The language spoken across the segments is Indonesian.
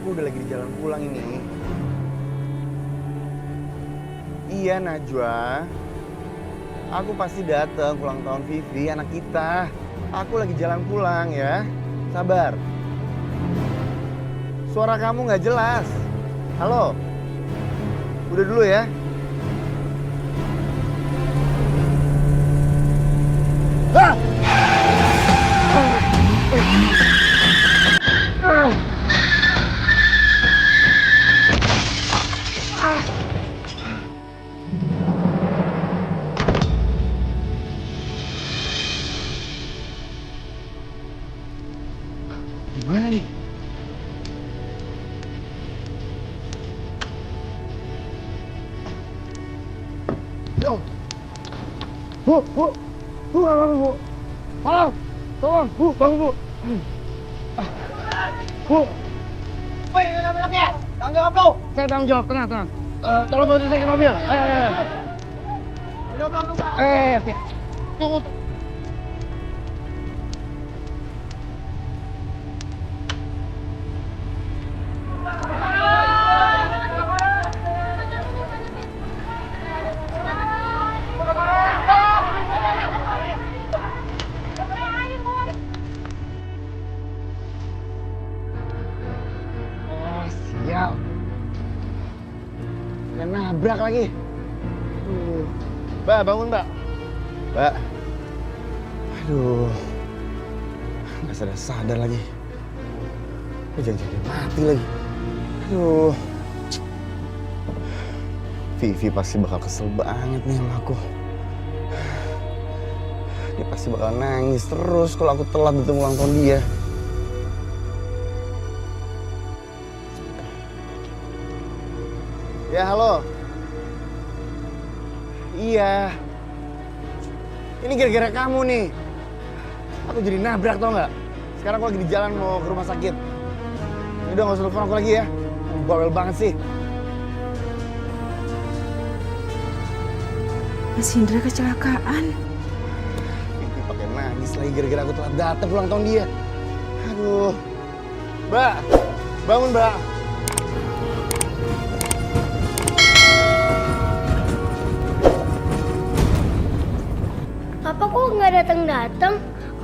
aku udah lagi di jalan pulang ini. Iya Najwa, aku pasti datang ulang tahun Vivi, anak kita. Aku lagi jalan pulang ya, sabar. Suara kamu nggak jelas. Halo, udah dulu ya. Ah! Gimana nih? Yo. Bu, bangun, Bu. Tolong, bangun, Bu. Bu. Woi, kenapa? Tanggung jawab lu. Saya tanggung jawab, tenang. Tolong bantu saya ke mobil. Ayo. Tunggu. Sial. Kena nabrak lagi. Mbak, bangun, Mbak. Mbak. Aduh. Nggak sadar lagi. Jangan mati lagi. Aduh. Vivi pasti bakal kesel banget nih sama aku. Dia pasti bakal nangis terus kalau aku telat datang ulang tahun dia. Ya, halo. Iya. Ini gara-gara kamu nih. Aku jadi nabrak, tau nggak? Sekarang aku lagi di jalan mau ke rumah sakit. Udah nggak usah telepon aku lagi ya. Bawel banget sih. Mas Indra kecelakaan. Vivi pakai nangis lagi gara-gara aku telat datang ulang tahun dia. Aduh. Mbak, bangun, Mbak. Papa kok nggak datang-datang?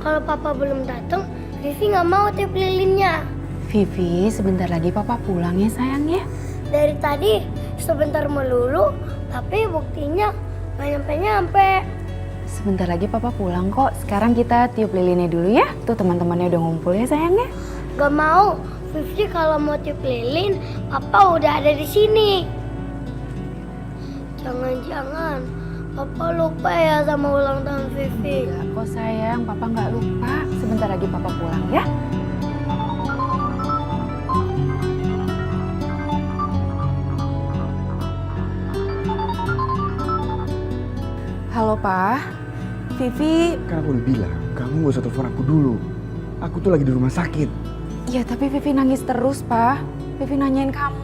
Kalau Papa belum datang, Vivi nggak mau tiup lilinnya. Vivi, sebentar lagi Papa pulang ya sayang ya. Dari tadi sebentar melulu, tapi buktinya nggak nyampe-nyampe. Sebentar lagi Papa pulang kok. Sekarang kita tiup lilinnya dulu ya. Tuh teman-temannya udah ngumpul ya sayang ya. Gak mau, Vivi kalau mau tiup lilin, Papa udah ada di sini. Jangan-jangan Papa lupa ya sama ulang tahun Vivi. Enggak kok sayang, Papa nggak lupa. Sebentar lagi Papa pulang ya. Halo Pak, Vivi. Kan aku udah bilang, kamu gak usah telepon aku dulu. Aku tuh lagi di rumah sakit. Iya tapi Vivi nangis terus Pak. Vivi nanyain kamu.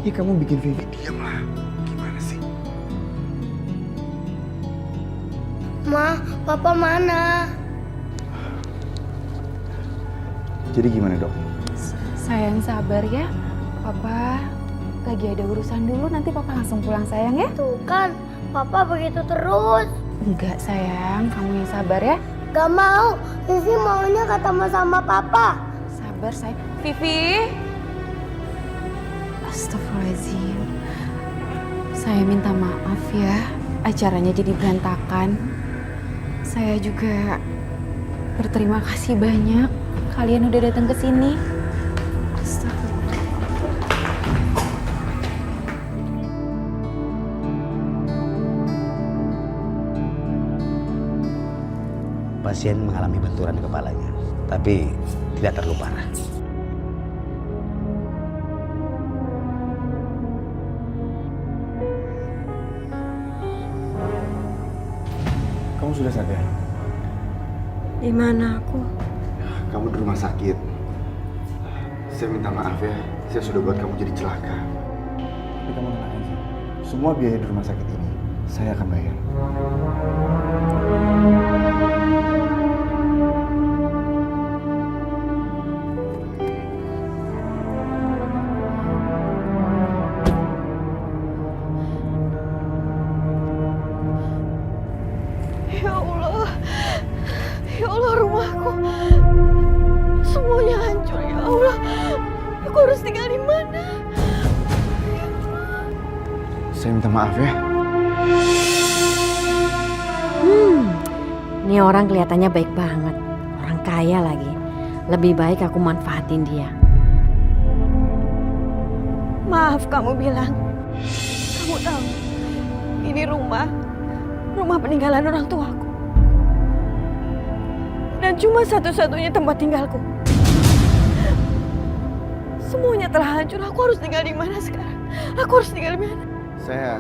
Ya kamu bikin Vivi diam lah. Gimana sih? Ma, Papa mana? Jadi gimana, Dok? Sayang sabar ya. Papa lagi ada urusan dulu, nanti Papa langsung pulang sayang ya. Tuh kan, Papa begitu terus. Enggak sayang, kamu yang sabar ya. Gak mau, Vivi maunya ketemu sama Papa. Sabar sayang. Vivi. Astagfirullahaladzim. Saya minta maaf ya, acaranya jadi berantakan. Saya juga berterima kasih banyak kalian udah datang ke sini. Astagfirullah. Pasien mengalami benturan di kepalanya, tapi tidak terlalu parah. Kamu sudah sadar? Di mana aku? Kamu di rumah sakit. Saya minta maaf ya, saya sudah buat kamu jadi celaka. Tapi kamu tenang aja. Semua biaya di rumah sakit ini, saya akan bayar. harus tinggal di mana? Saya minta maaf ya. Ini orang kelihatannya baik banget. Orang kaya lagi. Lebih baik aku manfaatin dia. Maaf kamu bilang. Kamu tahu, ini rumah peninggalan orang tuaku. Dan cuma satu-satunya tempat tinggalku. Semuanya telah hancur. Aku harus tinggal di mana sekarang? Aku harus tinggal di mana? Saya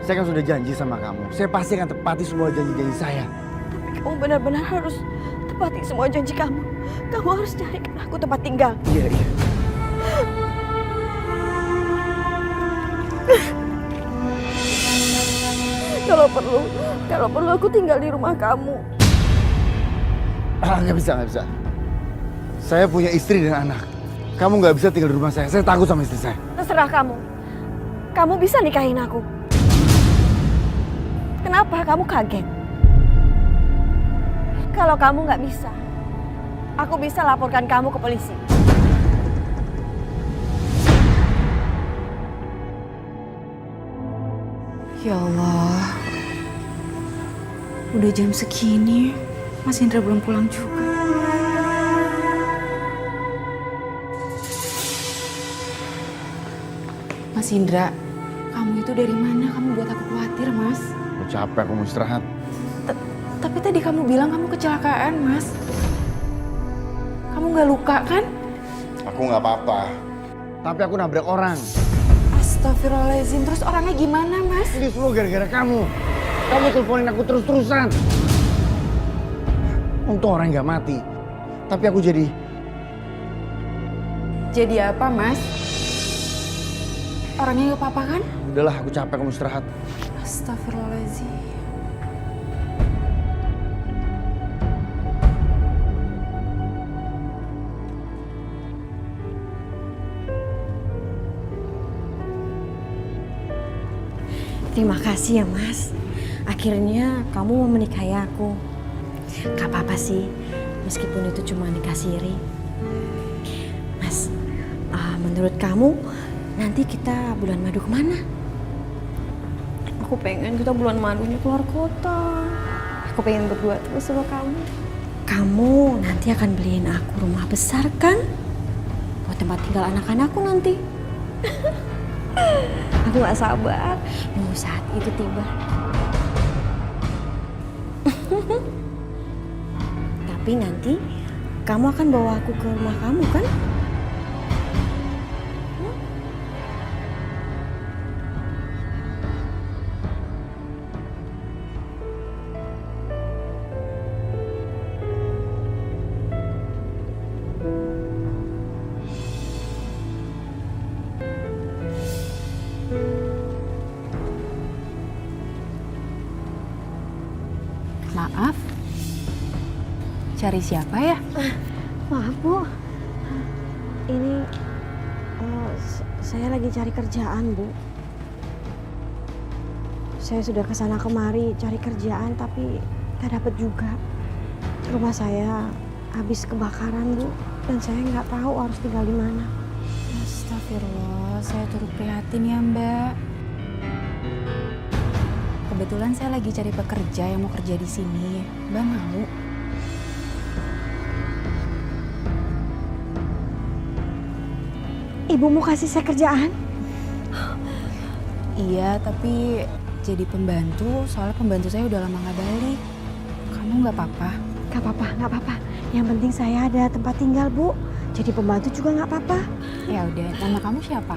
kan sudah janji sama kamu. Saya pasti akan tepati semua janji-janji saya. Tapi kamu benar-benar harus tepati semua janji kamu. Kamu harus carikan aku tempat tinggal. Iya. Kalau perlu aku tinggal di rumah kamu. Nggak bisa. Saya punya istri dan anak. Kamu nggak bisa tinggal di rumah saya. Saya takut sama istri saya. Terserah kamu. Kamu bisa nikahin aku. Kenapa kamu kaget? Kalau kamu nggak bisa, aku bisa laporkan kamu ke polisi. Ya Allah, udah jam segini, Mas Indra belum pulang juga. Mas Indra, kamu itu dari mana? Kamu buat aku khawatir, Mas. Aku capek, aku mau istirahat. Tapi tadi kamu bilang kamu kecelakaan, Mas. Kamu nggak luka kan? Aku nggak apa-apa. Tapi aku nabrak orang. Astagfirullahaladzim, terus orangnya gimana, Mas? Ini semua gara-gara kamu. Kamu teleponin aku terus-terusan. Untung orang nggak mati. Tapi aku jadi... Jadi apa, Mas? Orangnya nggak apa-apa kan? Udahlah, aku capek, aku mau istirahat. Astagfirullahaladzim. Terima kasih ya Mas. Akhirnya kamu mau menikahi aku. Gak apa-apa sih, meskipun itu cuma nikah siri. Mas, menurut kamu nanti kita bulan madu kemana? Aku pengen kita bulan madunya keluar kota. Aku pengen berdua terus sama kamu. Kamu nanti akan beliin aku rumah besar kan? Buat tempat tinggal anak-anakku nanti. Aku gak sabar nunggu saat itu tiba. Tapi nanti kamu akan bawa aku ke rumah kamu kan? Maaf, cari siapa ya? Maaf Bu, ini saya lagi cari kerjaan Bu. Saya sudah kesana kemari cari kerjaan tapi gak dapet juga. Rumah saya habis kebakaran Bu, dan saya nggak tahu harus tinggal di mana. Astagfirullah, saya turut prihatin ya Mbak. Kebetulan saya lagi cari pekerja yang mau kerja di sini. Mbak mau? Ibu mau kasih saya kerjaan? Iya, tapi jadi pembantu. Soalnya pembantu saya udah lama nggak balik. Kamu nggak apa-apa? Gak apa-apa. Yang penting saya ada tempat tinggal Bu. Jadi pembantu juga nggak apa-apa. Ya udah, nama kamu siapa?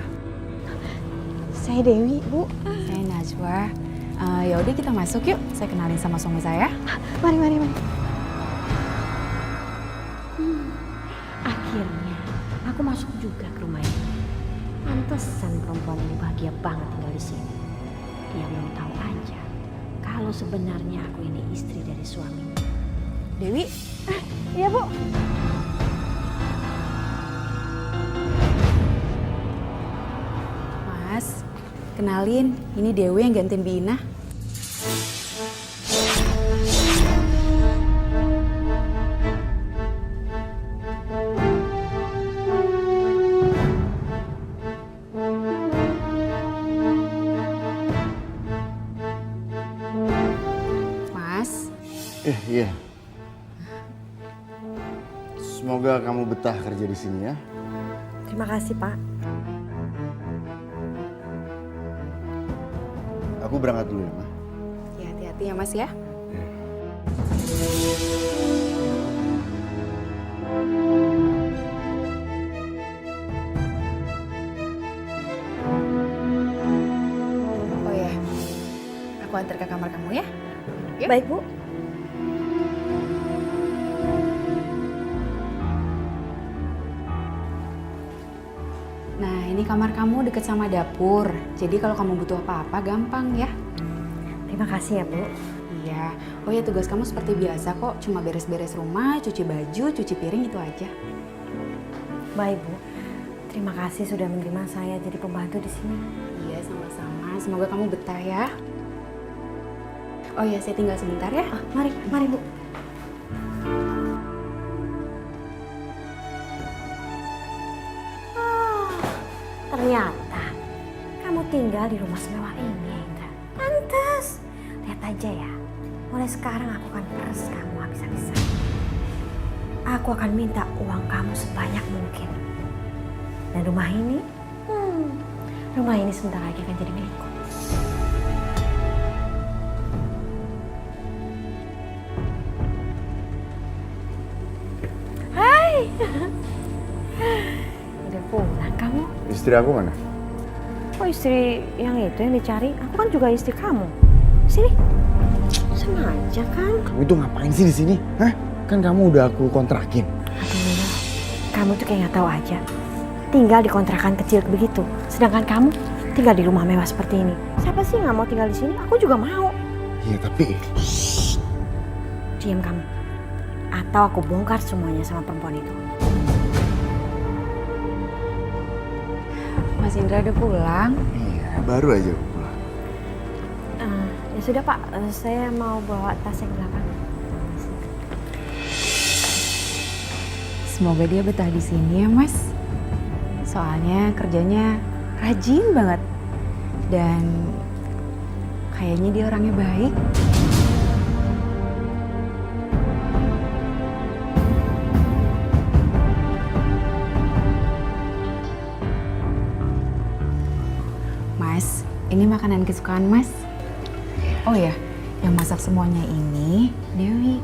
Saya Dewi Bu. Saya Najwa. Ya udah kita masuk yuk. Saya kenalin sama suami saya. Mari. Akhirnya aku masuk juga ke rumah ini. Pantesan perempuan ini bahagia banget tinggal di sini. Dia belum tahu aja kalau sebenarnya aku ini istri dari suaminya. Dewi, Iya Bu. Mas, kenalin, ini Dewi yang gantiin Bina. Iya. Semoga kamu betah kerja di sini ya. Terima kasih, Pak. Aku berangkat dulu ya, Ma. Ya, hati-hati ya Mas ya. Oh ya, aku antar ke kamar kamu ya. Yuk. Baik, Bu. Nah, ini kamar kamu deket sama dapur. Jadi kalau kamu butuh apa-apa gampang ya. Terima kasih ya, Bu. Iya. Oh ya, tugas kamu seperti biasa kok. Cuma beres-beres rumah, cuci baju, cuci piring itu aja. Baik, Bu. Terima kasih sudah menerima saya jadi pembantu di sini. Iya, sama-sama. Semoga kamu betah ya. Oh ya, saya tinggal sebentar ya. Ah, mari, Bu. Ternyata kamu tinggal di rumah semewah ini, Indra. Pantes. Lihat aja ya. Mulai sekarang aku akan peres kamu habis-habisan. Aku akan minta uang kamu sebanyak mungkin. Dan rumah ini, rumah ini sebentar lagi akan jadi milikku. Hai. Udah pulang kamu? Istri aku mana? Oh, istri yang itu yang dicari? Aku kan juga istri kamu. Sini. Sama aja kan? Kamu itu ngapain sih di sini? Hah? Kan kamu udah aku kontrakin. Aduh, kamu tuh kayak nggak tahu aja. Tinggal di kontrakan kecil begitu. Sedangkan kamu tinggal di rumah mewah seperti ini. Siapa sih nggak mau tinggal di sini? Aku juga mau. Iya, tapi... Diam kamu. Atau aku bongkar semuanya sama perempuan itu. Mas Indra udah pulang. Iya, baru aja aku pulang. Ya sudah Pak, saya mau bawa tas yang belakang. Semoga dia betah di sini ya Mas. Soalnya kerjanya rajin banget. Dan kayaknya dia orangnya baik. Mas, ini makanan kesukaan Mas. Oh ya, yang masak semuanya ini Dewi.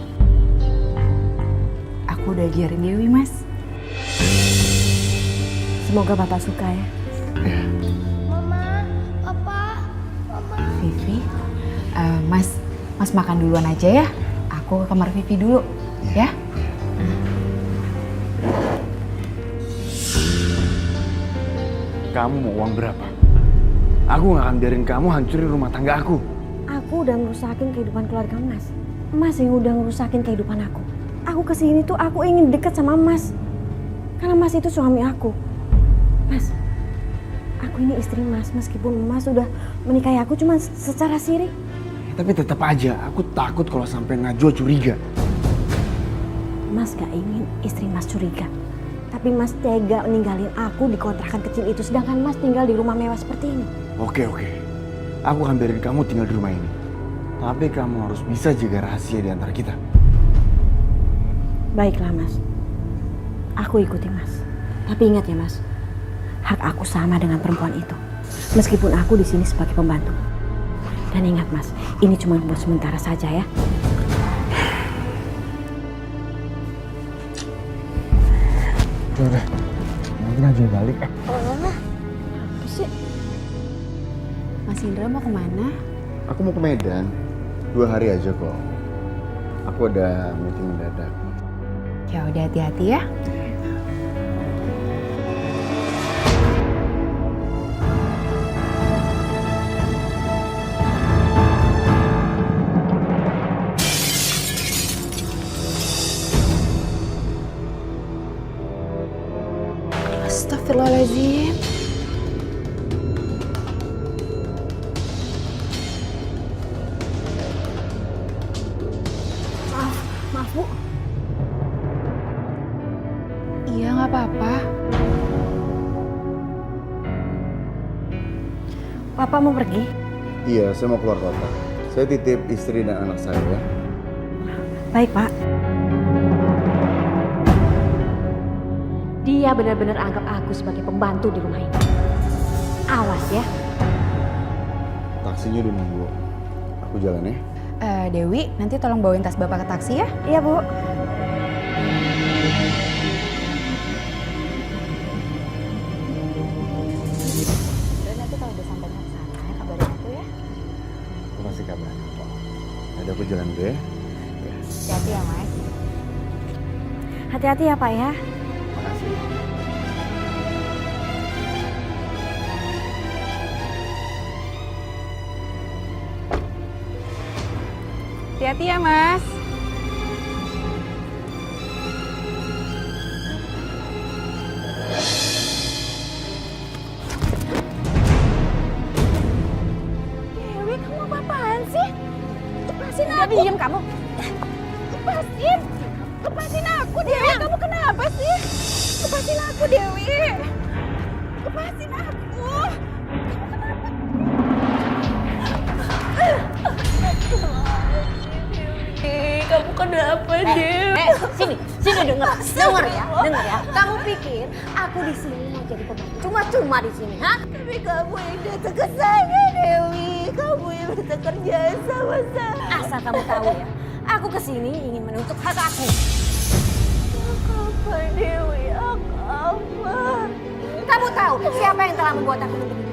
Aku udah ajarin Dewi, Mas. Semoga Bapak suka ya. Mama, Papa, Mama. Vivi, Mas makan duluan aja ya. Aku ke kamar Vivi dulu, ya. Kamu mau uang berapa? Aku gak akan biarin kamu hancurin rumah tangga aku. Aku udah ngerusakin kehidupan keluarga Mas. Mas yang udah ngerusakin kehidupan aku. Aku kesini tuh aku ingin deket sama Mas. Karena Mas itu suami aku. Mas, aku ini istri Mas. Meskipun Mas udah menikahi aku cuma secara siri. Tapi tetap aja, aku takut kalau sampai Najwa curiga. Mas gak ingin istri Mas curiga. Tapi Mas tega ninggalin aku di kontrakan kecil itu. Sedangkan Mas tinggal di rumah mewah seperti ini. Oke. Aku akan biarin kamu tinggal di rumah ini. Tapi kamu harus bisa jaga rahasia di antara kita. Baiklah Mas. Aku ikuti Mas. Tapi ingat ya Mas. Hak aku sama dengan perempuan itu. Meskipun aku di sini sebagai pembantu. Dan ingat Mas, ini cuma buat sementara saja ya. Udah, nanti Najwa balik. Apa sih? Mas Indra mau kemana? Aku mau ke Medan. 2 hari aja kok. Aku ada meeting mendadak. Ya udah hati-hati ya. Astagfirullahaladzim. Maaf Bu. Iya nggak apa-apa. Bapak mau pergi? Iya, saya mau keluar kota. Saya titip istri dan anak saya ya. Baik, Pak. Dia benar-benar anggap aku sebagai pembantu di rumah ini. Awas ya. Taksinya udah nunggu. Aku jalan ya. Dewi, nanti tolong bawain tas Bapak ke taksi ya. Iya, Bu. Dan nanti kalau udah sampai ke sana, kabarin aku ya. Aku kasih kabar. Ada aku jalan dulu ya. Hati-hati ya, Mas. Hati-hati ya, Pak ya. Makasih. Hati-hati ya, Mas. Dewi, kamu apa-apaan sih? Lepasin aku. Diam kamu. Lepasin. Lepasin aku, Dewi. Kamu kenapa sih? Lepasin aku, Dewi. Lepasin aku. Kamu kenapa, Dewi? Sini denger ya. Kamu pikir aku di sini mau jadi pembantu cuma di sini, ha? Tapi kamu yang datang ke saya, Dewi. Kamu yang minta kerja sama saya. Asal kamu tahu ya, aku kesini ingin menuntut hak aku. Apa, Dewi? Apa? Kamu tahu siapa yang telah membuat aku menderita?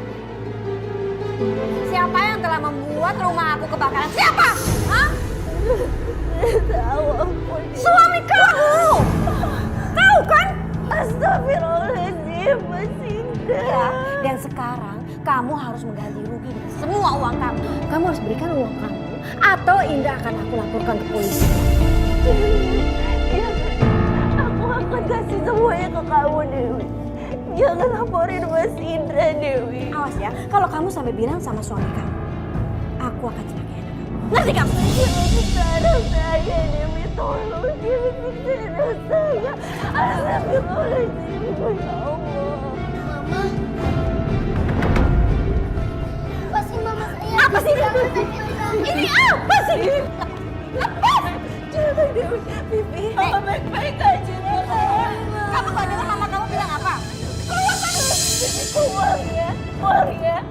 Siapa yang telah membuat rumah aku kebakaran? Siapa? Hah? Tahu aku. Suami kamu. Tahu kan? Astagfirullahaladzim, Mas Indah. Ya, dan sekarang kamu harus mengganti rugi dengan semua uang kamu. Kamu harus berikan uang kamu atau Indah akan aku laporkan ke polisi. Ya, aku akan kasih semuanya ke kamu, Dewi. Jangan laporin Mas Indra, Dewi. Awas ya, kalau kamu sampai bilang sama suami kamu, aku akan celakain anak kamu. Ngerti kamu? Jangan bicara saya, Dewi. Tolong jangan bicara saya. Astagfirullahaladzim, ya Allah. Mama. Apa sih mama saya? Apa sih? Ini apa sih? Lepas! Jangan, Dewi. Bibi, mama baik-baik aja. Kamu gak dengar mama kamu bilang apa? Keluar kamu! Keluar ya.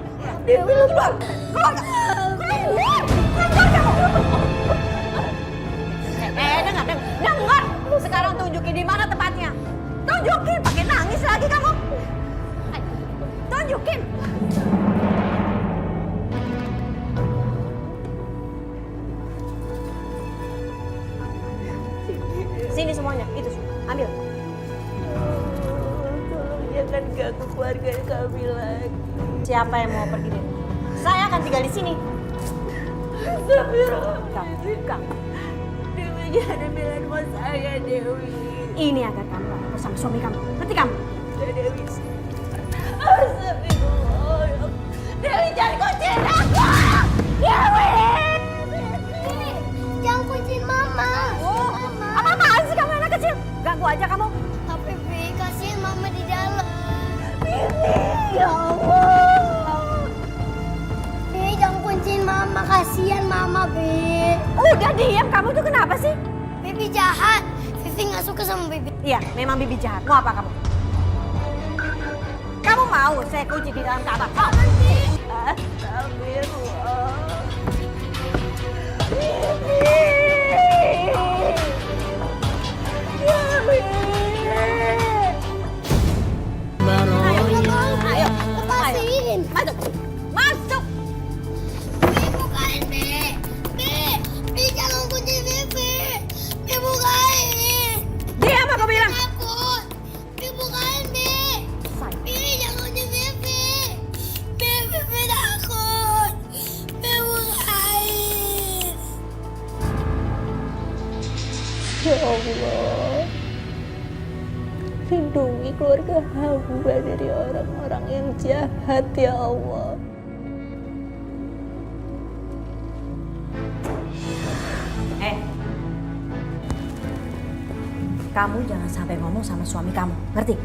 Dewi, keluar! Keluar kamu! Dengar! Sekarang tunjukin di mana tempatnya. Tunjukin, pakai nangis lagi kamu. Tunjukin. Sini semuanya, itu ambil. Tolong jangan ganggu keluarga kami lagi. Siapa yang mau pergi dari sini? Saya akan tinggal di sini. Astagfirullahaladzim. Dewi jangan bilang sama saya, Dewi. Ini agar kamu gak bersama suami kamu. Ngerti kamu? Ya, Dewi. Astagfirullah. Dewi jangan kunciin aku! Dewi! Jangan kunciin mama. Oh, Mama. apa-apaan sih kamu anak kecil? Ganggu aja kamu. Tapi Bi, kasihin mama di dalam. Ya Allah. Bi, jangan kunciin mama. Kasihan mama, Bi. Udah diam, kamu tuh kenapa sih? Bibi jahat. Vivi nggak suka sama Bibi. Iya, memang Bibi jahat. Mau apa kamu? Kamu mau saya kunci di dalam kamar? Mau? Astagfirullah. Bibi. Ya, Bibi. Ayo, Lepasin. masuk. Masuk. Bi, bukain, Bi. Bi, jangan kunci Bibi. Bi, bukain. Diam aku bilang. Takut. Bi, bukain, Bi. Bi, jangan kunci Bibi. Bibi takut. Bi, bukain. Ya Allah, lindungi keluarga hamba dari orang-orang yang jahat, ya Allah. Kamu jangan sampai ngomong sama suami kamu, ngerti?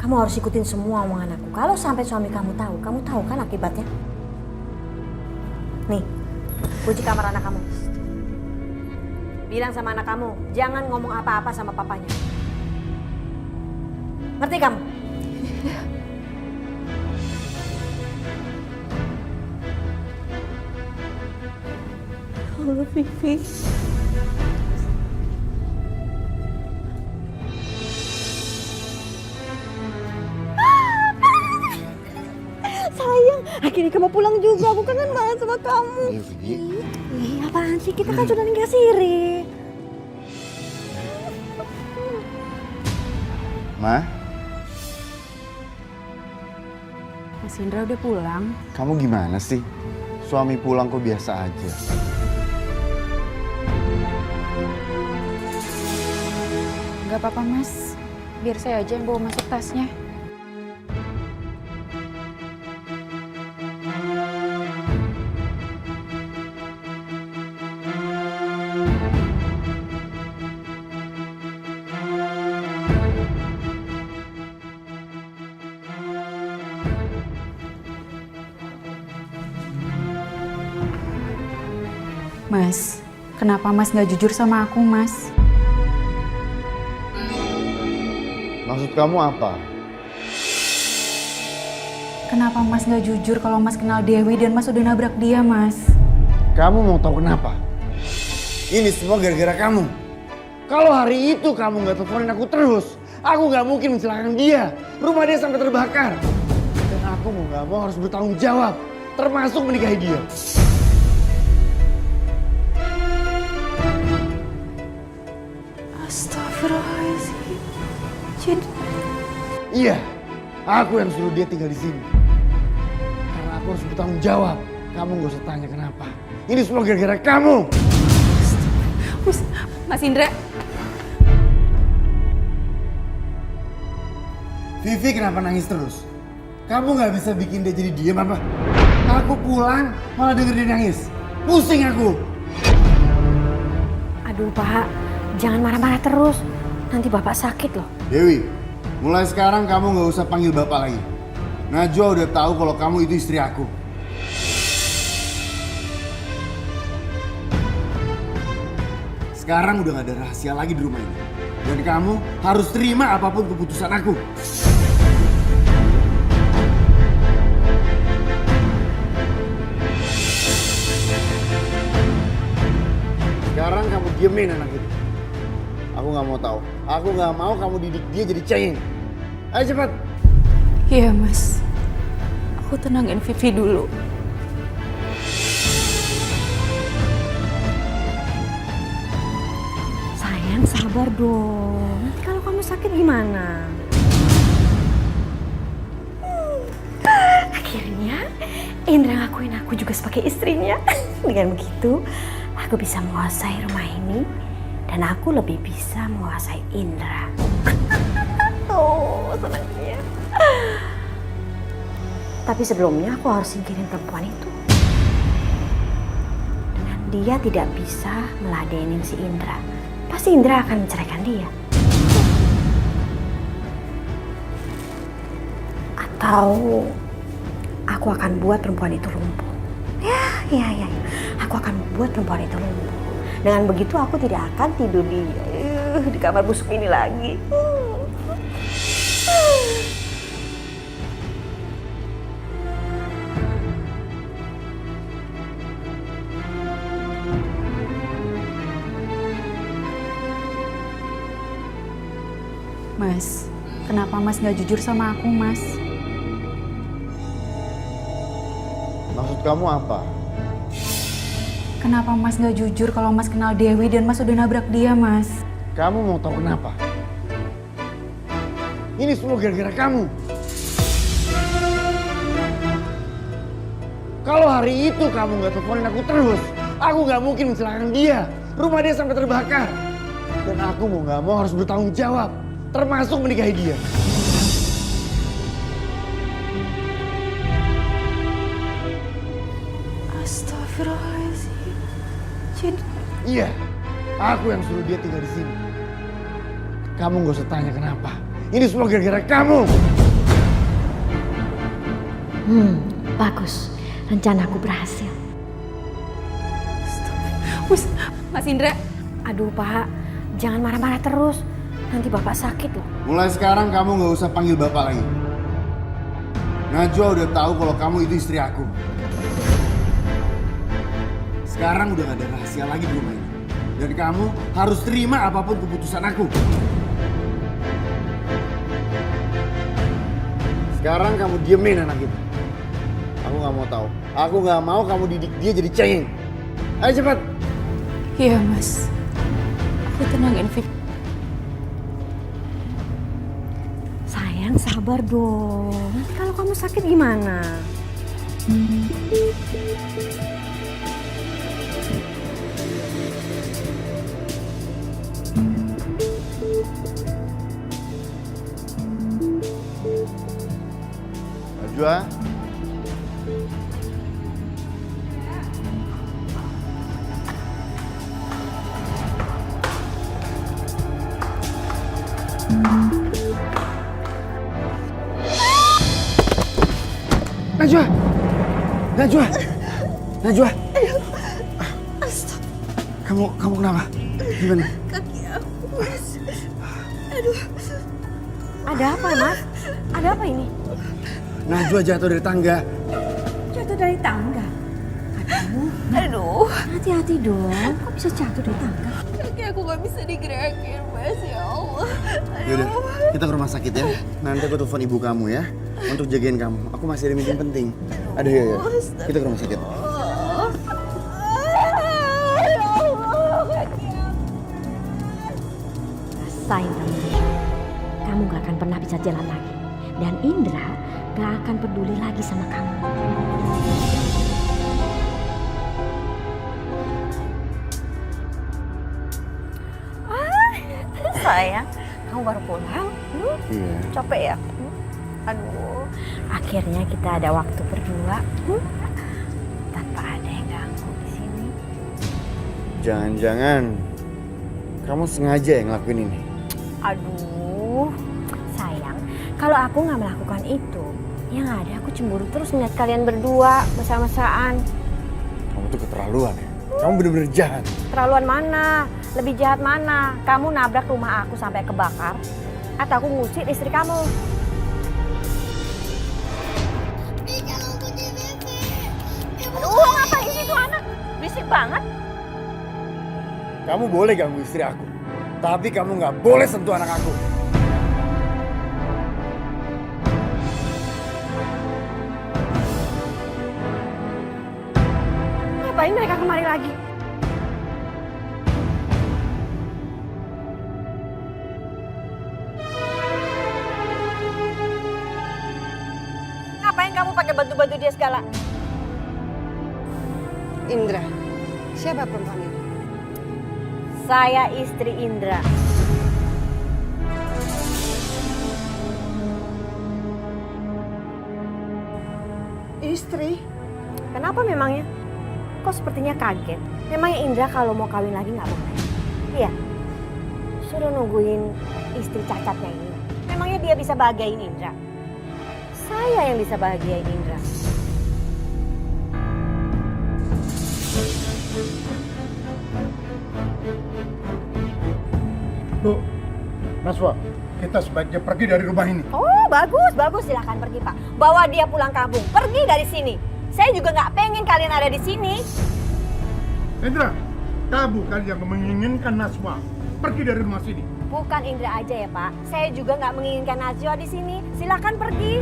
Kamu harus ikutin semua omongan aku. Kalau sampai suami kamu tahu kan akibatnya? Nih, kunci kamar anak kamu. bilang sama anak kamu, jangan ngomong apa-apa sama papanya. Ngerti kamu? Oh, Vivi. Sayang, akhirnya kamu pulang juga. Aku kangen banget sama kamu. Iya, Vivi. Ih, apaan sih? Kita kan sudah nikah siri. Ma, Mas Indra udah pulang. kamu gimana sih? Suami pulang kok biasa aja. Gak apa-apa Mas, biar saya aja yang bawa masuk tasnya. Mas, kenapa Mas gak jujur sama aku, Mas? Maksud kamu apa? Kenapa Mas gak jujur kalau Mas kenal Dewi dan Mas udah nabrak dia, Mas? Kamu mau tahu kenapa? Ini semua gara-gara kamu. Kalau hari itu kamu nggak teleponin aku terus, aku nggak mungkin mencelakakan dia. Rumah dia sampai terbakar. Dan aku mau nggak mau harus bertanggung jawab, termasuk menikahi dia. Astagfirullahaladzim. Jadi... Iya, aku yang suruh dia tinggal di sini. Karena aku harus bertanggung jawab. Kamu nggak usah tanya kenapa. Ini semua gara-gara kamu. Mas Indra. Vivi kenapa nangis terus? Kamu nggak bisa bikin dia jadi diam apa? Aku pulang malah denger dia nangis. Pusing aku. Aduh Pak, jangan marah-marah terus. Nanti Bapak sakit loh. Dewi, mulai sekarang kamu nggak usah panggil bapak lagi. Najwa udah tahu kalau kamu itu istri aku. Sekarang udah gak ada rahasia lagi di rumah ini. Dan kamu harus terima apapun keputusan aku. Sekarang kamu diemin anak itu. Aku gak mau tahu. Aku gak mau kamu didik dia jadi cengeng. Ayo cepat. Iya Mas, aku tenangin Vivi dulu. Sayang sabar dong. Nanti kalau kamu sakit gimana? Akhirnya Indra ngakuin aku juga sebagai istrinya. Dengan begitu, aku bisa menguasai rumah ini dan aku lebih bisa menguasai Indra. Oh, senangnya. Tapi sebelumnya aku harus singkirin perempuan itu. Dengan dia tidak bisa meladenin si Indra. Pasti Indra akan menceraikan dia. Atau aku akan buat perempuan itu lumpuh. Ya. Aku akan buat perempuan itu lumpuh. Dengan begitu aku tidak akan tidur di kamar busuk ini lagi. Mas, kenapa Mas gak jujur sama aku, Mas? Maksud kamu apa? Kenapa Mas gak jujur kalau Mas kenal Dewi dan Mas udah nabrak dia, Mas? Kamu mau tahu kenapa? Ini semua gara-gara kamu. Kalau hari itu kamu nggak teleponin aku terus, aku nggak mungkin mencelakakan dia. Rumah dia sampai terbakar. Dan aku mau nggak mau harus bertanggung jawab, termasuk menikahi dia. Astagfirullahaladzim. Jadi... Iya, aku yang suruh dia tinggal di sini. Kamu nggak usah tanya kenapa. Ini semua gara-gara kamu. Bagus. Rencanaku berhasil. Mas Indra, Aduh Pak, jangan marah-marah terus. Nanti Bapak sakit loh. Mulai sekarang kamu nggak usah panggil bapak lagi. Najwa udah tahu kalau kamu itu istri aku. Sekarang udah gak ada rahasia lagi di rumah ini. Dan kamu harus terima apapun keputusan aku. Sekarang kamu diemin anak itu. Aku gak mau tahu. Aku gak mau kamu didik dia jadi cengeng. Ayo cepat. Iya mas, aku tenangin Vic. Sayang sabar dong. Nanti kalau kamu sakit gimana? Najwa. Najwa. Najwa. Najwa. Kamu kenapa? Gimana? Ada apa Mas? Ada apa ini? Najwa jatuh dari tangga. Jatuh dari tangga? Aduh. Hati-hati dong. Kok bisa jatuh dari tangga? Kaki aku gak bisa digerakin mas, ya Allah. Yaudah, kita ke rumah sakit ya. Nanti aku telepon ibu kamu ya. Untuk jagain kamu. Aku masih ada meeting penting. Aduh ya. Kita ke rumah sakit. Rasain kamu. Kamu gak akan pernah bisa jalan lagi. Dan Indra gak akan peduli lagi sama kamu. Sayang, kamu baru pulang? Iya. Capek ya? Aduh, akhirnya kita ada waktu berdua. Tanpa ada yang ganggu di sini. Jangan-jangan kamu sengaja yang ngelakuin ini. Aduh, sayang, kalau aku nggak melakukan itu, yang ada aku cemburu terus ngeliat kalian berdua mesra-mesraan. Kamu tuh keterlaluan ya. Kamu bener-bener jahat. Terlaluan mana? Lebih jahat mana? Kamu nabrak rumah aku sampai kebakar, atau aku ngusir istri kamu? Aduh, ngapain sih itu anak? Berisik banget. Kamu boleh ganggu istri aku. Tapi kamu nggak boleh sentuh anak aku. Ngapain mereka kemari lagi? Ngapain kamu pakai bantu-bantu dia segala? Indra, siapa perempuan ini? Saya istri Indra. Istri? Kenapa memangnya? Kok sepertinya kaget? Memangnya Indra kalau mau kawin lagi nggak boleh? Iya. Suruh nungguin istri cacatnya ini. Memangnya dia bisa bahagiain Indra? Saya yang bisa bahagiain Indra. Bu, Naswa, kita sebaiknya pergi dari rumah ini. Oh, bagus, bagus. Silakan pergi, Pak. Bawa dia pulang kampung. Pergi dari sini. Saya juga nggak pengen kalian ada di sini. Indra, kamu kan yang menginginkan Naswa pergi dari rumah sini. Bukan Indra aja ya, Pak. Saya juga nggak menginginkan Najwa di sini. Silakan pergi.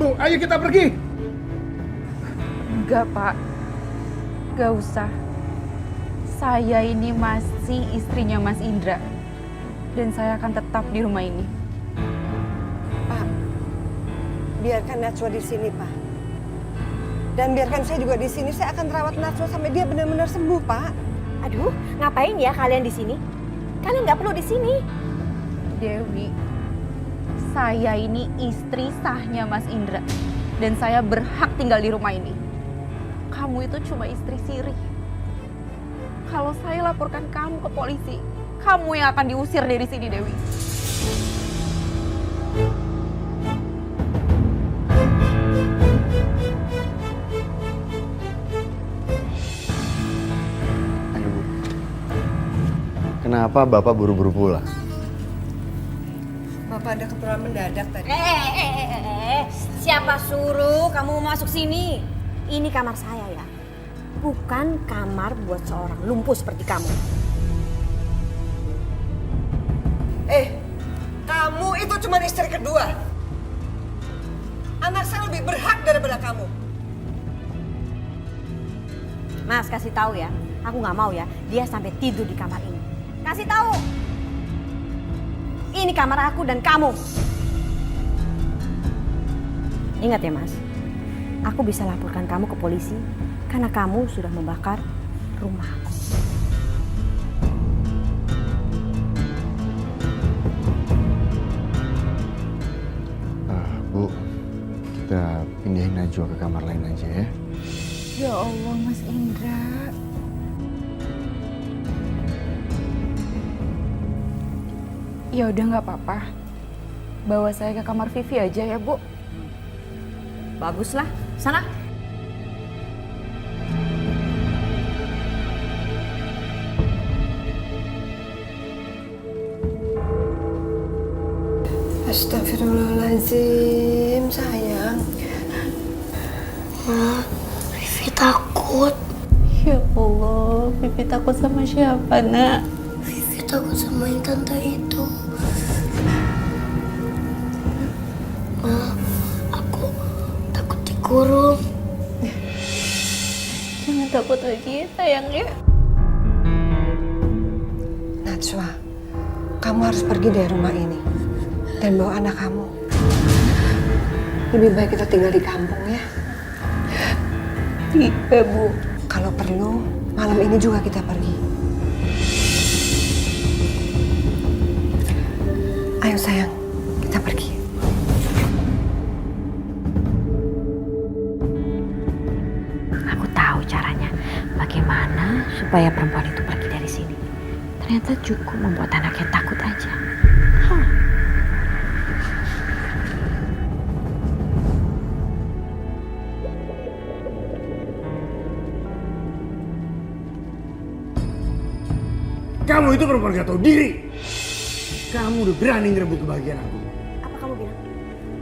Bu, ayo kita pergi. Enggak pak, gak usah. Saya ini masih istrinya Mas Indra. Dan saya akan tetap di rumah ini. Pak, biarkan Najwa di sini, Pak. Dan biarkan saya juga di sini. Saya akan rawat Najwa sampai dia benar-benar sembuh, Pak. Aduh, ngapain ya kalian di sini? Kalian nggak perlu di sini. Dewi, saya ini istri sahnya Mas Indra. Dan saya berhak tinggal di rumah ini. Kamu itu cuma istri siri. Kalau saya laporkan kamu ke polisi, kamu yang akan diusir dari sini, Dewi. Ayo Bu, kenapa Bapak buru-buru pulang? Bapak ada keperluan mendadak tadi. Siapa suruh kamu masuk sini? Ini kamar saya ya. Bukan kamar buat seorang lumpuh seperti kamu. Kamu itu cuma istri kedua. Anak saya lebih berhak daripada kamu. Mas, kasih tahu ya. Aku nggak mau ya dia sampai tidur di kamar ini. Kasih tahu. Ini kamar aku dan kamu. Ingat ya Mas, aku bisa laporkan kamu ke polisi karena kamu sudah membakar rumah aku. Bu, kita pindahin Najwa ke kamar lain aja ya. Ya Allah, Mas Indra. Ya udah nggak apa-apa. Bawa saya ke kamar Vivi aja ya, Bu. Baguslah, sana. Astagfirullahaladzim, sayang. Ma, Vivi takut. Ya Allah, Vivi takut sama siapa, Nak? Vivi takut sama yang tante itu. Ma, aku takut dikurung. Jangan takut lagi ya, sayang ya. Najwa, kamu harus pergi dari rumah ini dan bawa anak kamu. Lebih baik kita tinggal di kampung ya. Iya, Bu. Kalau perlu, malam ini juga kita pergi. Ayo sayang, kita pergi. Aku tahu caranya. Bagaimana supaya perempuan itu pergi dari sini. Ternyata cukup membuat anaknya takut aja. Kamu itu perempuan gak tahu diri. Kamu udah berani ngerebut kebahagiaan aku. Apa kamu bilang?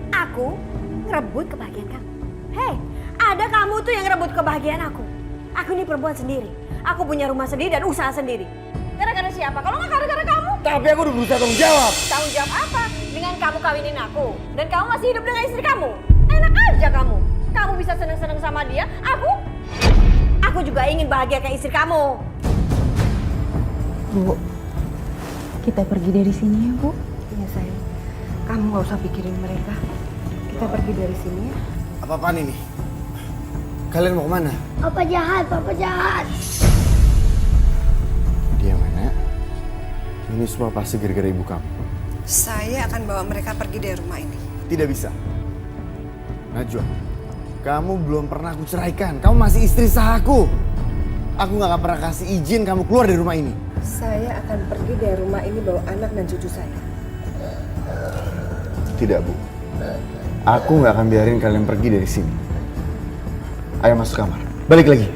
Aku ngerebut kebahagiaan kamu? Hei, ada kamu tuh yang ngerebut kebahagiaan aku. Aku ini perempuan sendiri. Aku punya rumah sendiri dan usaha sendiri. Gara-gara siapa? Kalau nggak gara-gara kamu. Tapi aku udah berusaha tanggung jawab. Tanggung jawab apa? Dengan kamu kawinin aku. Dan kamu masih hidup dengan istri kamu. Enak aja kamu. Kamu bisa seneng-seneng sama dia. Aku juga ingin bahagia kayak istri kamu. Bu, kita pergi dari sini ya, Bu. Iya sayang, kamu nggak usah pikirin mereka. Kita pergi dari sini ya. Apa-apaan ini? Kalian mau kemana? Papa jahat, papa jahat. Dia mana? Ini semua pasti gara-gara ibu kamu. Saya akan bawa mereka pergi dari rumah ini. Tidak bisa. Najwa, kamu belum pernah aku ceraikan. Kamu masih istri sah aku. Aku gak akan pernah kasih izin kamu keluar dari rumah ini. Saya akan pergi dari rumah ini bawa anak dan cucu saya. Tidak, Bu. Aku gak akan biarin kalian pergi dari sini. Ayo masuk kamar. Balik lagi.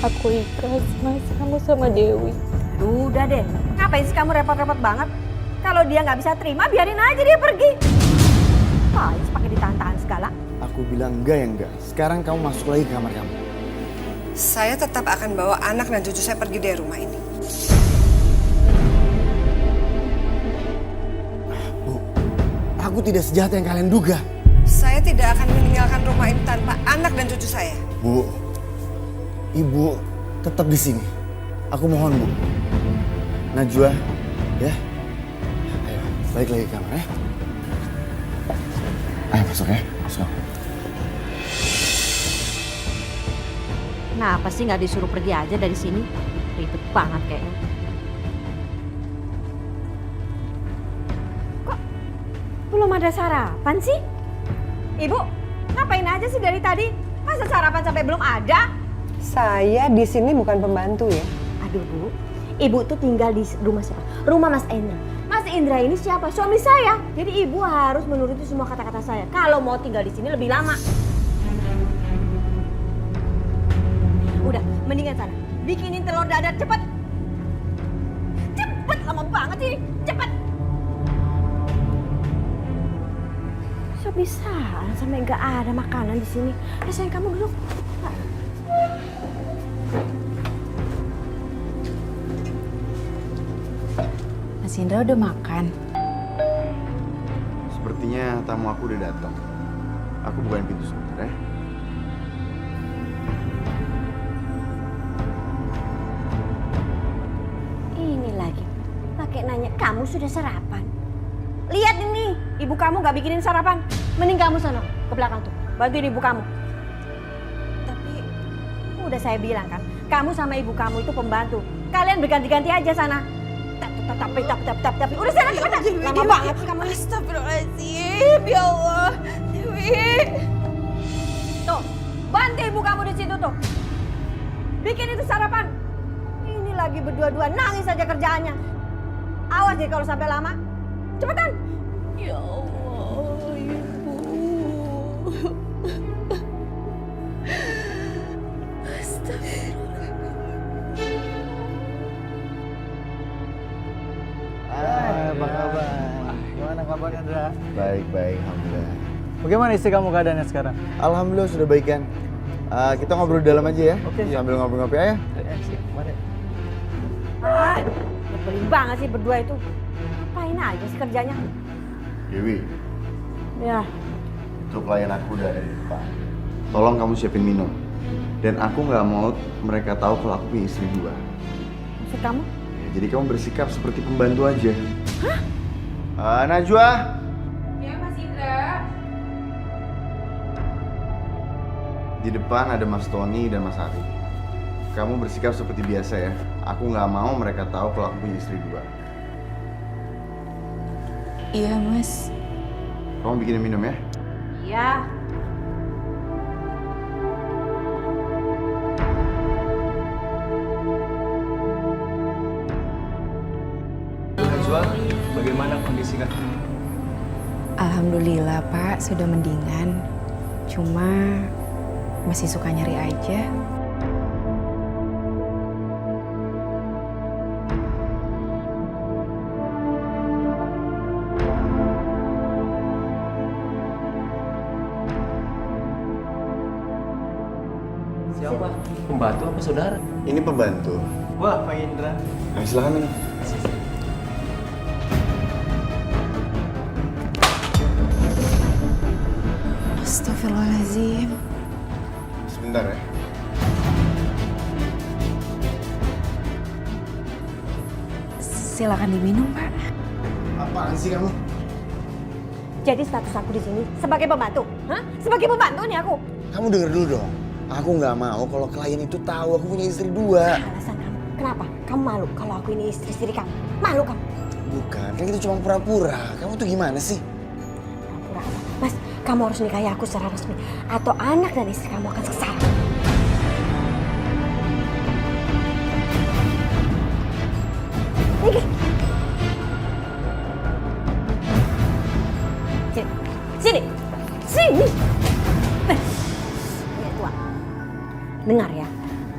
Aku ikhlas, Mas. Kamu sama Dewi. Udah deh, ngapain sih kamu repot-repot banget? Kalau dia nggak bisa terima, biarin aja dia pergi. Apaan sih pakai ditahan-tahan segala? Aku bilang enggak ya enggak. Sekarang kamu masuk lagi ke kamar kamu. Saya tetap akan bawa anak dan cucu saya pergi dari rumah ini. Bu, aku tidak sejahat yang kalian duga. Saya tidak akan meninggalkan rumah ini tanpa anak dan cucu saya. Bu, ibu tetap di sini. Aku mohon, Bu. Najwa, ya. Ayo, balik lagi ke kamar ya. Ayo masuk ya, masuk. Kenapa sih nggak disuruh pergi aja dari sini? Ribet banget kayaknya. Kok belum ada sarapan sih? Ibu, ngapain aja sih dari tadi? Masa sarapan sampai belum ada? Saya di sini bukan pembantu ya. Aduh Bu, Ibu tuh tinggal di rumah siapa? Rumah Mas Indra. Mas Indra ini siapa? Suami saya. Jadi Ibu harus menuruti semua kata-kata saya. Kalau mau tinggal di sini lebih lama. Udah, mendingan sana. Bikinin telur dadar cepet. banget sih. Cepet. Bisa-bisaan sampai nggak ada makanan di sini. Sayang, kamu duduk. Mas Indra udah makan? Sepertinya tamu aku udah datang. Aku bukain pintu sebentar ya. Ini lagi, pakai nanya kamu sudah sarapan. Lihat ini, ibu kamu nggak bikinin sarapan. Mending kamu sono ke belakang tuh, bantuin ibu kamu. Tapi udah saya bilang kan, kamu sama ibu kamu itu pembantu. Kalian berganti-ganti aja sana. Tapi udah sana cepetan. Lama banget sih kamu. Astagfirullahaladzim, ya Allah. Dewi. Tuh, bantu ibu kamu di situ tuh. Bikin itu sarapan. Ini lagi berdua-dua nangis aja kerjaannya. Awas deh kalau sampai lama. Cepetan. Ya Allah, Ibu. Apa kabar? Gimana kabarnya, Indra? Baik, alhamdulillah. Bagaimana istri kamu keadaannya sekarang? Alhamdulillah sudah baik kan. Kita ngobrol di dalam aja ya. Oke. Sambil ngopi-ngopi aja. Mari. Nyebelin banget sih berdua itu. Ngapain aja sih kerjanya? Dewi, Ya, itu klien aku udah ada di depan. Tolong kamu siapin minum. Dan aku nggak mau mereka tahu kalau aku punya istri dua. maksud kamu? Ya, jadi kamu bersikap seperti pembantu aja. Hah? Najwa. Ya, Mas Indra. Di depan ada Mas Tony dan Mas Ari. Kamu bersikap seperti biasa ya. Aku nggak mau mereka tahu kalau aku punya istri dua. Iya, Mas. Kamu bikinin minum ya. Iya. Najwa, bagaimana kondisi kamu? Alhamdulillah, Pak, sudah mendingan. Cuma masih suka nyari aja. Siapa? Pembantu apa saudara? Ini pembantu. Wah, Pak Indra. Nah, silakan minum. Astagfirullahaladzim. Sebentar ya. Silakan diminum, Pak. Apaan sih kamu? Jadi status aku di sini sebagai pembantu, hah? Sebagai pembantu nih aku. Kamu denger dulu dong. Aku nggak mau kalau klien itu tahu aku punya istri dua. Alasan kamu, kenapa? Kamu malu kalau aku ini istri kamu? Malu kamu? Bukan, kan itu cuma pura-pura. Kamu tuh gimana sih? Pura apa? Mas, kamu harus nikahi aku secara resmi. Atau anak dan istri kamu akan sengsara. Minggir. Sini. Sini. Ya, tua. Dengar ya.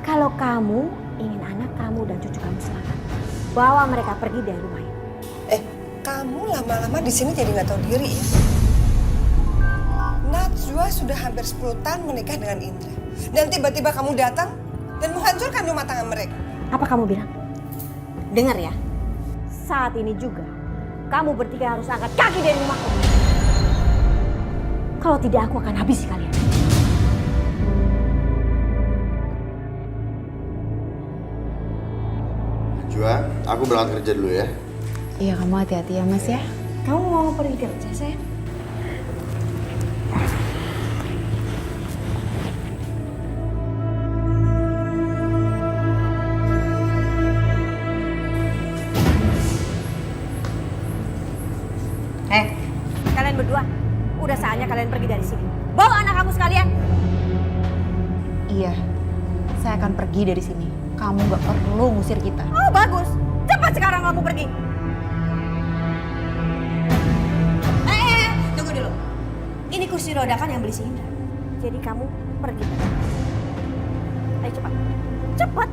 Kalau kamu ingin anak kamu dan cucu kamu selamat, bawa mereka pergi dari rumah ini. Kamu lama-lama di sini jadi nggak tahu diri ya. Najwa sudah hampir 10 tahun menikah dengan Indra. Dan tiba-tiba kamu datang dan menghancurkan rumah tangga mereka. Apa kamu bilang? Dengar ya, saat ini juga kamu bertiga harus angkat kaki dari rumahku. Kalau tidak, aku akan habisi kalian. Najwa, aku berangkat kerja dulu ya. Iya, kamu hati-hati ya, Mas ya. Kamu mau pergi kerja, sayang? Kalian berdua, udah saatnya kalian pergi dari sini. Bawa anak kamu sekalian. Iya, saya akan pergi dari sini. Kamu gak perlu ngusir kita. Oh, bagus. Cepat sekarang kamu pergi. Tunggu dulu. Ini kursi roda kan yang beli si Indra. Jadi kamu pergi. Ayo cepat. Cepat.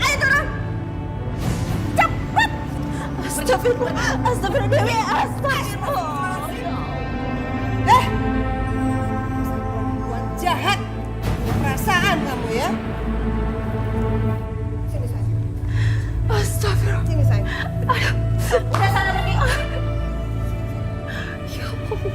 Ayo turun. Cepat. Astagfirullah, astagfirullah Dewi, astagfirullah. Perempuan jahat. Perasaan kamu ya. Sini sayang. Astagfirullah. Sini sayang. Udah sana pergi. Ya Allah.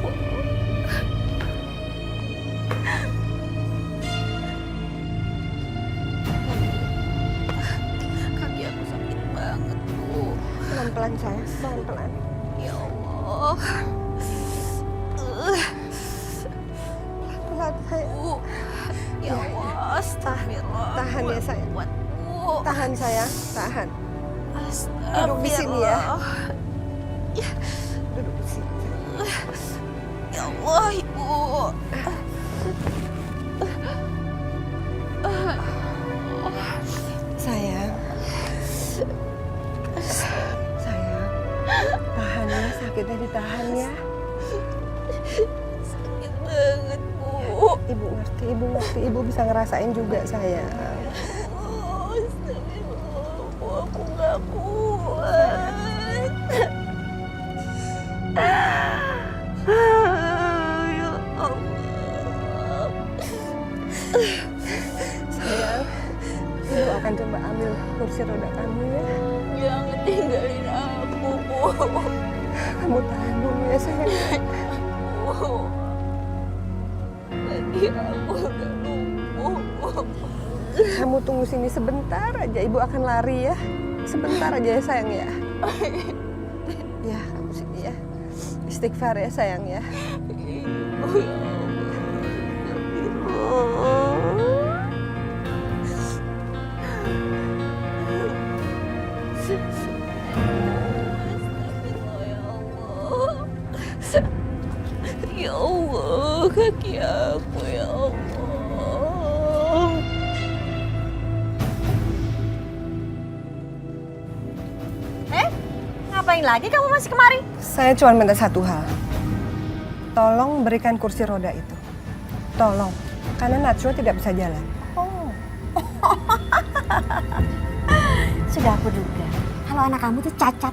Kaki aku sakit banget, Bu. Pelan-pelan sayang, pelan-pelan. Ya Allah. Pelan sayang. Bu. Ya Allah, astagfirullah. Tahan ya sayang. Kuat, Bu. Tahan sayang, tahan. Duduk di sini ya. Duduk di sini. Ya Allah, Ibu. Sayang. Sayang. Tahan ya, sakitnya ditahan ya. Sakit banget, Bu. Ibu ngerti, ibu bisa ngerasain juga sayang. Astagfirullah, Bu, aku nggak kuat. Ya Allah. Sayang, ibu akan coba ambil kursi roda kamu ya. Jangan tinggalin aku, Bu. Kamu tahan dulu ya sayang. Bu. Tadi aku udah lumpuh. Kamu tunggu sini sebentar aja, ibu akan lari ya. Sebentar aja ya sayang ya. Ya, kamu sini ya. Istighfar ya sayang ya. Ibu, ya Allah. Astagfirullah, ya Allah. Ya Allah, kaki aku ya Allah. Ngapain lagi kamu masih kemari? Saya cuma minta satu hal. Tolong berikan kursi roda itu. Tolong. Karena Najwa tidak bisa jalan. Oh. Sudah aku duga, kalau anak kamu tuh cacat.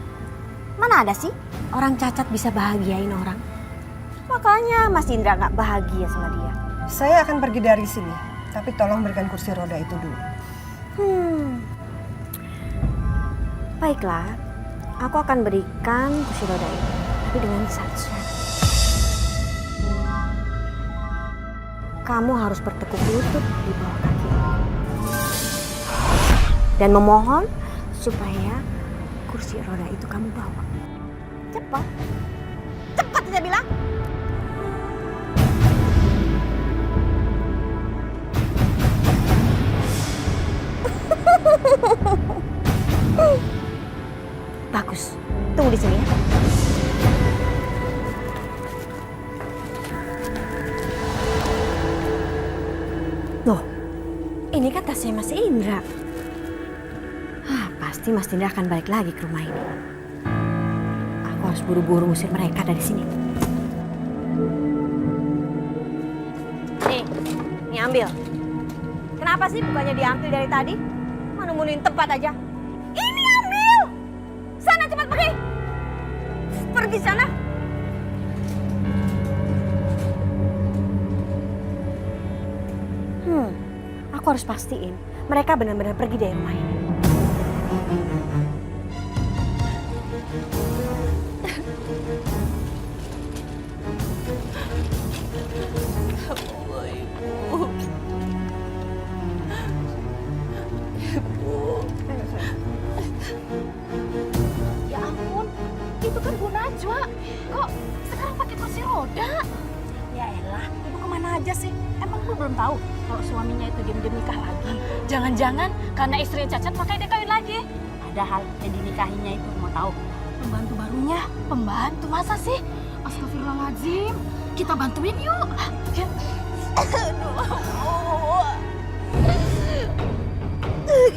Mana ada sih orang cacat bisa bahagiain orang? Makanya Mas Indra nggak bahagia sama dia. Saya akan pergi dari sini. Tapi tolong berikan kursi roda itu dulu. Baiklah, aku akan berikan kursi roda itu. Tapi dengan satu syarat. Kamu harus bertekuk lutut di bawah kaki aku. Dan memohon supaya kursi roda itu kamu bawa. Cepat. Cepat saya bilang. Bagus. Tunggu di sini ya. Loh, ini kan tasnya Mas Indra. Pasti Mas Indra akan balik lagi ke rumah ini. Aku harus buru-buru ngusir mereka dari sini. Nih ambil. Kenapa sih bukannya diambil dari tadi? Mau nemuin tempat aja. Ini ambil! Sana cepat pergi! Pergi sana! Aku harus pastiin mereka benar-benar pergi dari rumah ini. Allah, Ibu. Ibu. Ya ampun, itu kan Bu Najwa. Kok sekarang pakai kursi roda? Ya elah, ibu kemana aja sih? Emang Bu belum tahu kalau suaminya itu diam-diam nikah lagi? Jangan-jangan karena istrinya cacat makanya dia kawin lagi. Padahal yang dinikahinya itu mau tahu pembantu barunya. Pembantu masa sih? Astagfirullahaladzim. Kita bantuin yuk.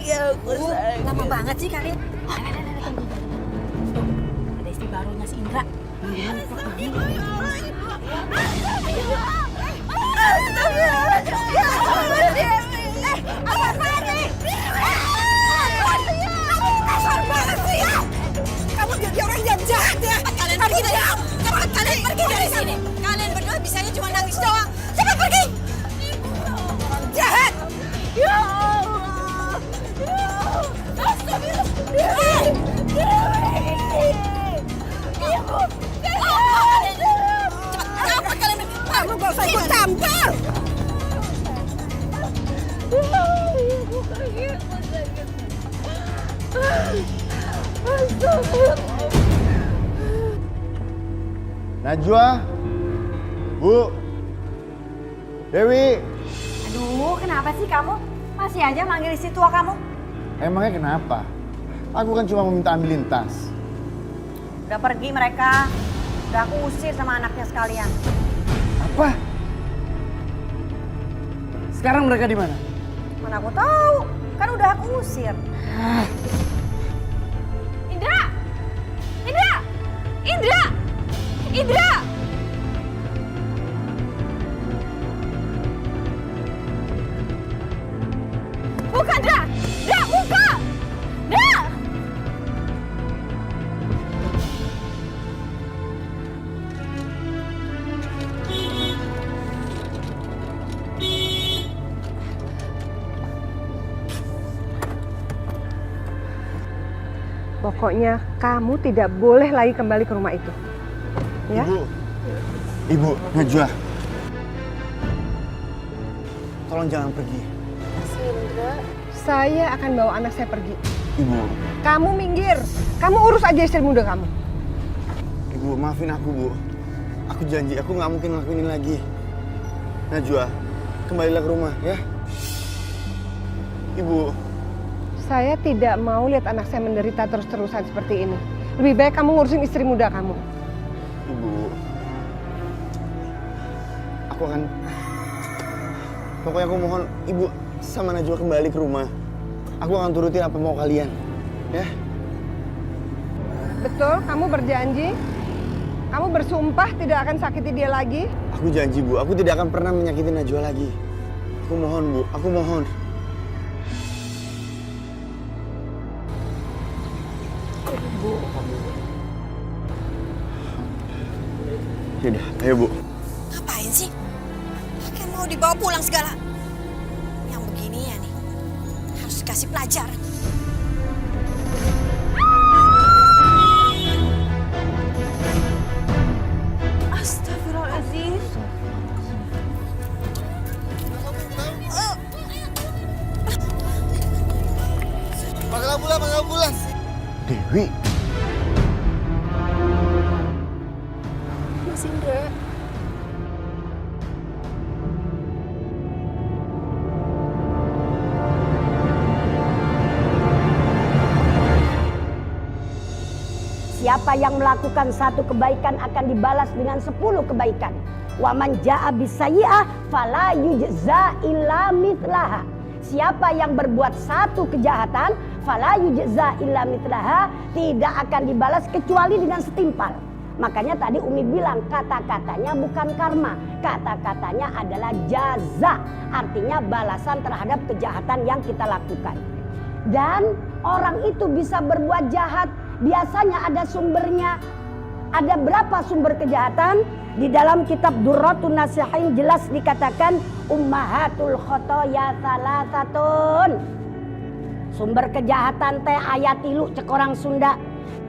Ya aku sayang. Lama banget sih kalian. Ada istri barunya si Indra. Kamu jadi orang pergi dari sini. Cepat kalian pergi dari sini. Kalian berdua bisanya cuma nangis doang. Cepat pergi. Orang jahat. Ya Allah. Astagfirullah. Ibu. Cepat kalian. Kamu gak usah ikut campur. Ibu sakit. Najwa, Bu, Dewi. Aduh, kenapa sih kamu? Masih aja manggil istri tua kamu? Emangnya kenapa? Aku kan cuma meminta ambilin tas. Udah pergi mereka. Udah aku usir sama anaknya sekalian. Apa? Sekarang mereka di mana? Mana aku tahu? Kan udah aku usir. Indra! Indra! Indra! Indra! Buka, Indra! Indra, buka! Indra! Pokoknya kamu tidak boleh lagi kembali ke rumah itu. Ya? Ibu, Najwa. Tolong jangan pergi. Saya akan bawa anak saya pergi. Ibu. Kamu minggir. Kamu urus aja istri muda kamu. Ibu, maafin aku, Bu. Aku janji, aku nggak mungkin ngelakuin ini lagi. Najwa, kembalilah ke rumah, ya. Ibu. Saya tidak mau lihat anak saya menderita terus-terusan seperti ini. Lebih baik kamu ngurusin istri muda kamu. Ibu. Pokoknya aku mohon, Ibu sama Najwa kembali ke rumah. Aku akan turutin apa mau kalian, ya. Betul, kamu berjanji? Kamu bersumpah tidak akan sakiti dia lagi? Aku janji, Bu. Aku tidak akan pernah menyakiti Najwa lagi. Aku mohon, Bu. Aku mohon. Yaudah, ayo, Bu. Ngapain sih? Kan mau dibawa pulang segala. Yang begini ya nih, harus dikasih pelajaran. Astagfirullahaladzim. Panggil ambulans. Dewi. Mas Indra. Siapa yang melakukan satu kebaikan akan dibalas dengan 10 kebaikan. Wa man jaa bisayyi'ah fala yujza illa mithlaha. Siapa yang berbuat satu kejahatan, fala yujza illa mithlaha, tidak akan dibalas kecuali dengan setimpal. Makanya tadi Umi bilang kata-katanya bukan karma, kata-katanya adalah jaza, artinya balasan terhadap kejahatan yang kita lakukan. Dan orang itu bisa berbuat jahat, biasanya ada sumbernya. Ada berapa sumber kejahatan? Di dalam kitab Durratun Nasihin jelas dikatakan ummahatul khotoya salasatun. Sumber kejahatan teh ayat tilu cek orang Sunda.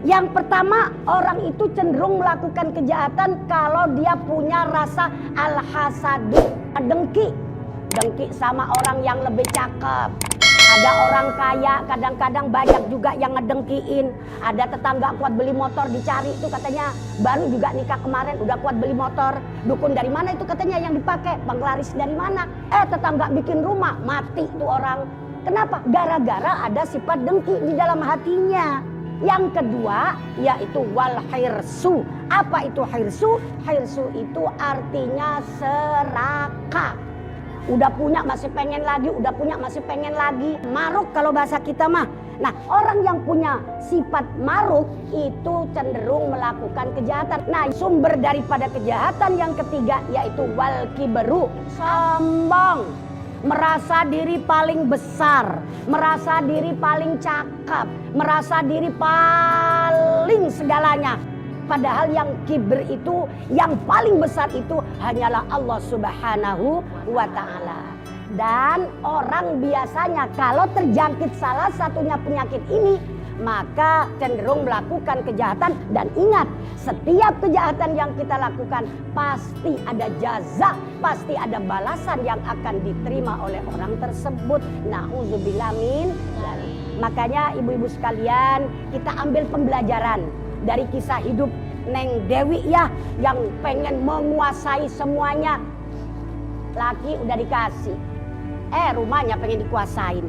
Yang pertama, orang itu cenderung melakukan kejahatan kalau dia punya rasa al-hasadu, dengki. Dengki sama orang yang lebih cakep. Ada orang kaya, kadang-kadang banyak juga yang ngedengkiin. Ada tetangga kuat beli motor dicari itu katanya baru juga nikah kemarin udah kuat beli motor. Dukun dari mana itu katanya yang dipakai? Penglaris dari mana? Tetangga bikin rumah, mati tuh orang. Kenapa? Gara-gara ada sifat dengki di dalam hatinya. Yang kedua yaitu wal hirsu. Apa itu hirsu? Hirsu itu artinya serakah. Udah punya masih pengen lagi, udah punya masih pengen lagi. Maruk kalau bahasa kita mah. Nah, orang yang punya sifat maruk itu cenderung melakukan kejahatan. Nah, sumber daripada kejahatan yang ketiga yaitu wal kibru, sombong. Merasa diri paling besar, merasa diri paling cakep, merasa diri paling segalanya. Padahal yang kibir itu, yang paling besar itu hanyalah Allah Subhanahu wa Ta'ala. Dan orang biasanya kalau terjangkit salah satunya penyakit ini, maka cenderung melakukan kejahatan. Dan ingat, setiap kejahatan yang kita lakukan pasti ada jaza, pasti ada balasan yang akan diterima oleh orang tersebut. Na'udzubillah min dzalik. Makanya ibu-ibu sekalian, kita ambil pembelajaran dari kisah hidup Neng Dewi ya, yang pengen menguasai semuanya. Laki udah dikasih, rumahnya pengen dikuasain.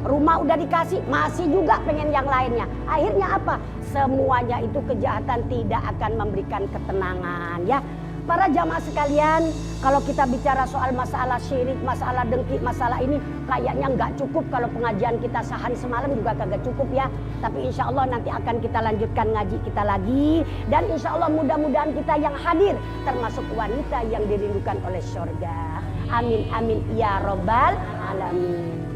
Rumah udah dikasih, masih juga pengen yang lainnya. Akhirnya apa? Semuanya itu kejahatan tidak akan memberikan ketenangan ya. Para jamaah sekalian, kalau kita bicara soal masalah syirik, masalah dengki, masalah ini kayaknya nggak cukup. Kalau pengajian kita sehari semalam juga kagak cukup ya. Tapi insya Allah nanti akan kita lanjutkan ngaji kita lagi. Dan insya Allah mudah-mudahan kita yang hadir termasuk wanita yang dirindukan oleh surga. Amin amin ya robbal alamin.